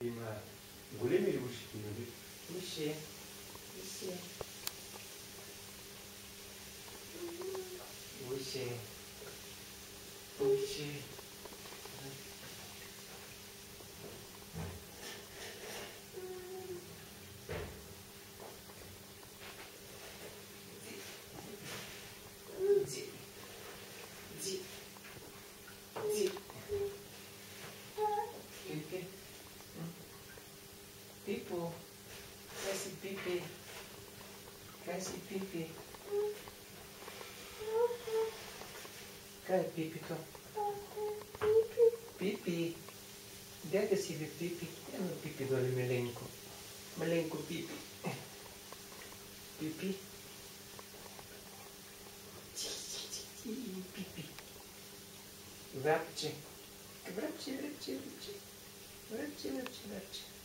Има големи ли ушите, нали? Уши. Уши. Уши. Уши. Ди. Ди. Ди. Пипи. Пипо. Kaj si Pipi? Kaj si Pipi? Kaj je Pipi to? Pipi. Daj da si Pipi. Eno Pipi dole malenko. Malenko Pipi. Pipi. Pipi. Vrapče. Vrapče, vrapče, vrapče. Vrapče, vrapče, vrapče.